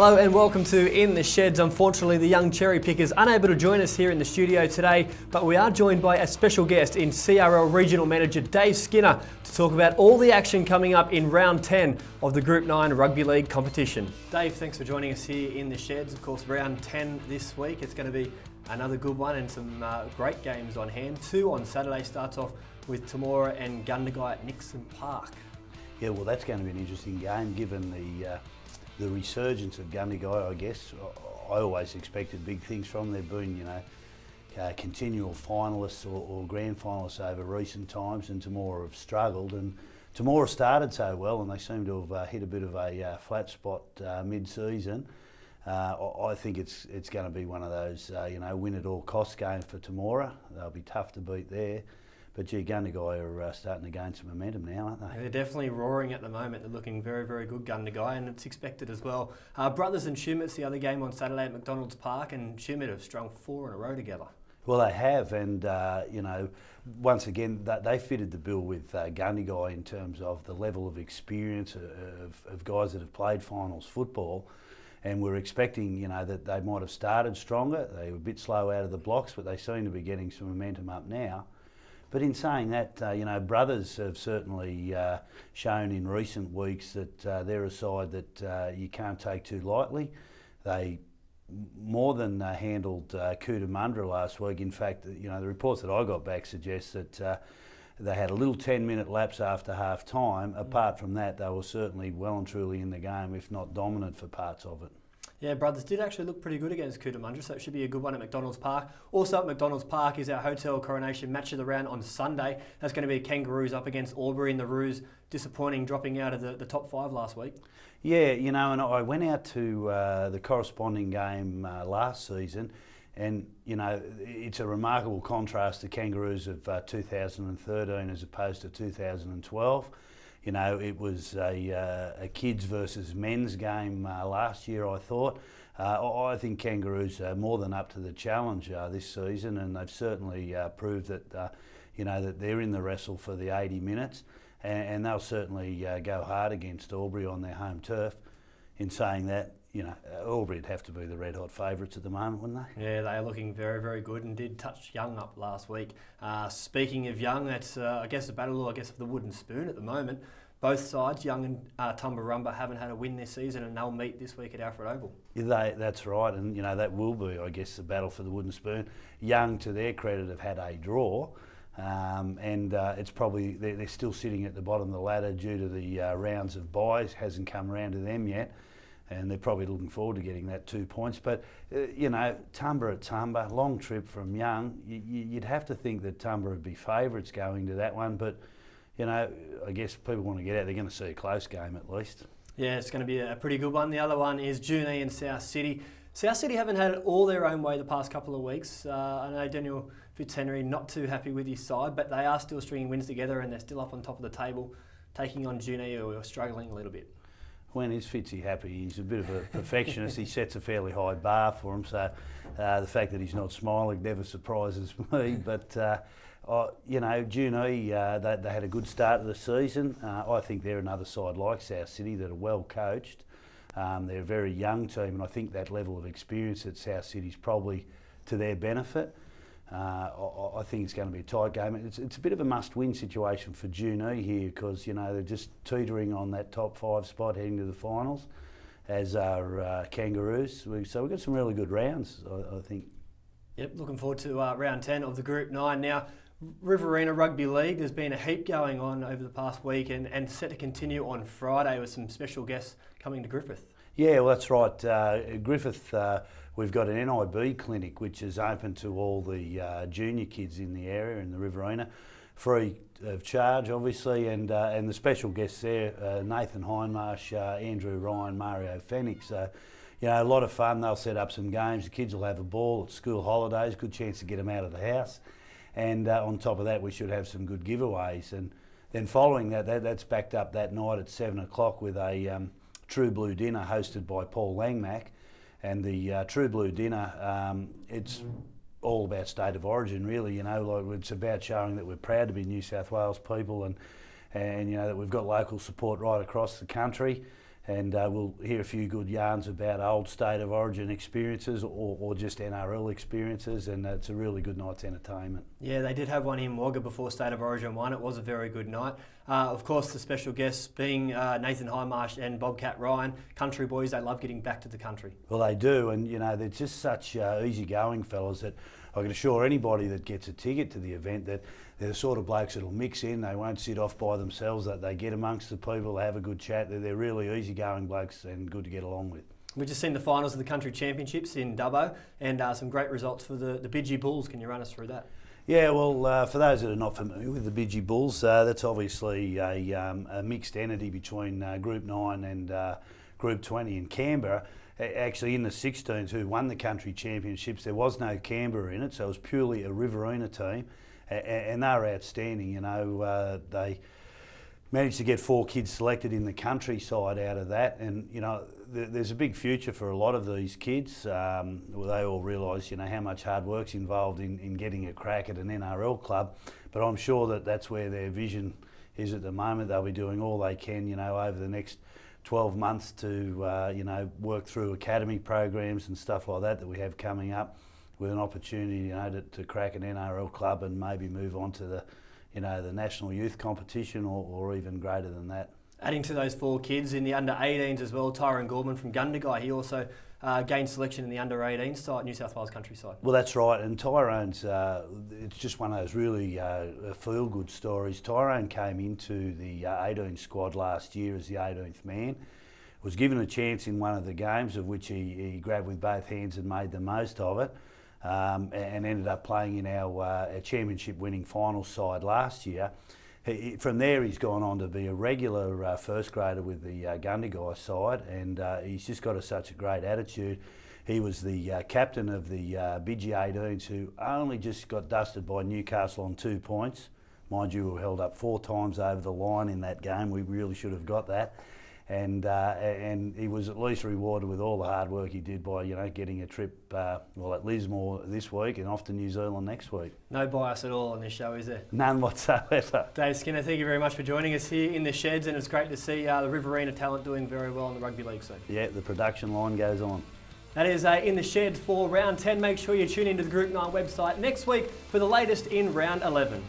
Hello and welcome to In the Sheds. Unfortunately, the young cherry pickers unable to join us here in the studio today, but we are joined by a special guest in CRL Regional Manager Dave Skinner to talk about all the action coming up in round 10 of the Group 9 Rugby League competition. Dave, thanks for joining us here in the Sheds. Of course, round 10 this week. It's going to be another good one and some great games on hand. 2 on Saturday starts off with Temora and Gundagai at Nixon Park. Yeah, well, that's going to be an interesting game given the resurgence of Gundagai, I guess. I always expected big things from them. They've been, continual finalists or grand finalists over recent times, and Temora have struggled. And Temora started so well, and they seem to have hit a bit of a flat spot mid-season. I think it's going to be one of those, win at all costs games for Temora. They'll be tough to beat there. But gee, Gundagai are starting to gain some momentum now, aren't they? They're definitely roaring at the moment. They're looking very, very good, Gundagai, and it's expected as well. Brothers and Shumit's the other game on Saturday at McDonald's Park, and Shumit have strung 4 in a row together. Well, they have, and once again, they fitted the bill with Gundagai in terms of the level of experience of guys that have played finals football. And we're expecting, that they might have started stronger. They were a bit slow out of the blocks, but they seem to be getting some momentum up now. But in saying that, Brothers have certainly shown in recent weeks that they're a side that you can't take too lightly. They more than handled Cootamundra last week. In fact, the reports that I got back suggest that they had a little 10-minute lapse after half time. Apart from that, they were certainly well and truly in the game, if not dominant for parts of it. Yeah, Brothers did actually look pretty good against Cootamundra, so it should be a good one at McDonald's Park. Also at McDonald's Park is our Hotel Coronation match of the round on Sunday. That's going to be Kangaroos up against Albury, and the Roos disappointing, dropping out of the top 5 last week. Yeah, and I went out to the corresponding game last season, and it's a remarkable contrast to Kangaroos of 2013 as opposed to 2012. It was a kids versus men's game last year, I thought. I think Kangaroos are more than up to the challenge this season, and they've certainly proved that, that they're in the wrestle for the 80 minutes, and they'll certainly go hard against Albury on their home turf. In saying that, Albury would have to be the red-hot favourites at the moment, wouldn't they? Yeah, they are looking very, very good and did touch Young up last week. Speaking of Young, that's, I guess, the battle of the wooden spoon at the moment. Both sides, Young and Tumbarumba, haven't had a win this season, and they'll meet this week at Alfred Oval. Yeah, that's right, and that will be, I guess, the battle for the wooden spoon. Young, to their credit, have had a draw, and it's probably they're still sitting at the bottom of the ladder due to the rounds of byes. Hasn't come around to them yet, and they're probably looking forward to getting that 2 points. But Tumba at Tumba, long trip from Young. You'd have to think that Tumba would be favourites going to that one, but I guess people want to get out. They're going to see a close game at least. Yeah, it's going to be a pretty good one. The other one is Junee and South City. South City haven't had it all their own way the past couple of weeks. I know Daniel Fitzhenry not too happy with his side, but they are still stringing wins together, and they're still up on top of the table, taking on Junee, who are struggling a little bit. When is Fitzy happy? He's a bit of a perfectionist. He sets a fairly high bar for him, so the fact that he's not smiling never surprises me. But Junee, they had a good start to the season. I think they're another side like South City that are well coached. They're a very young team, and I think that level of experience at South City is probably to their benefit. I think it's going to be a tight game. It's a bit of a must-win situation for Junee here because they're just teetering on that top 5 spot heading to the finals, as are Kangaroos. So we've got some really good rounds, I think. Yep, looking forward to round 10 of the Group 9 now. Riverina Rugby League, there's been a heap going on over the past week and set to continue on Friday with some special guests coming to Griffith. Yeah, well, that's right. Griffith, we've got an NIB clinic which is open to all the junior kids in the area in the Riverina, free of charge obviously, and the special guests there, Nathan Hindmarsh, Andrew Ryan, Mario Fenix. So, a lot of fun. They'll set up some games. The kids will have a ball. It's school holidays, good chance to get them out of the house. And on top of that, we should have some good giveaways. And then following that's backed up that night at 7 o'clock with a True Blue dinner hosted by Paul Langmack. And the True Blue dinner, it's all about state of origin, really. It's about showing that we're proud to be New South Wales people, and that we've got local support right across the country. and we'll hear a few good yarns about old State of Origin experiences or just NRL experiences, and it's a really good night's entertainment. Yeah, they did have one in Wagga before State of Origin 1. It was a very good night. Of course, the special guests being Nathan Highmarsh and Bobcat Ryan. Country boys, they love getting back to the country. Well, they do, and you know, they're just such easygoing fellas that I can assure anybody that gets a ticket to the event that they're the sort of blokes that'll mix in. They won't sit off by themselves, that they get amongst the people, they have a good chat. They're really easygoing blokes and good to get along with. We've just seen the finals of the Country Championships in Dubbo, and some great results for the Bidgie Bulls. Can you run us through that? Yeah, well, for those that are not familiar with the Bidgie Bulls, that's obviously a mixed entity between Group 9 and Group 20 in Canberra. Actually, in the 16s who won the Country Championships, there was no Canberra in it, so it was purely a Riverina team, and they were outstanding. You know, they managed to get 4 kids selected in the country side out of that, and you know, there's a big future for a lot of these kids. They all realise, you know, how much hard work's involved in getting a crack at an NRL club, but I'm sure that that's where their vision is at the moment. They'll be doing all they can, you know, over the next 12 months to, you know, work through academy programs and stuff like that we have coming up, with an opportunity, you know, to crack an NRL club and maybe move on to the, you know, the national youth competition or even greater than that. Adding to those 4 kids in the under-18s as well, Tyrone Gorman from Gundagai, he also gained selection in the under-18s side, New South Wales countryside. Well, that's right, and Tyrone's, it's just one of those really feel-good stories. Tyrone came into the 18 squad last year as the 18th man, was given a chance in one of the games, of which he grabbed with both hands and made the most of it, and ended up playing in our championship-winning finals side last year. From there, he's gone on to be a regular first grader with the Gundagai side, and he's just got such a great attitude. He was the captain of the Bidgie 18s, who only just got dusted by Newcastle on 2 points. Mind you, we were held up 4 times over the line in that game. We really should have got that. And he was at least rewarded with all the hard work he did by, you know, getting a trip, well, at Lismore this week and off to New Zealand next week. No bias at all on this show, is there? None whatsoever. Dave Skinner, thank you very much for joining us here in the sheds, and it's great to see the Riverina talent doing very well in the rugby league scene. Yeah, the production line goes on. That is in the shed for round 10. Make sure you tune into the Group 9 website next week for the latest in round 11.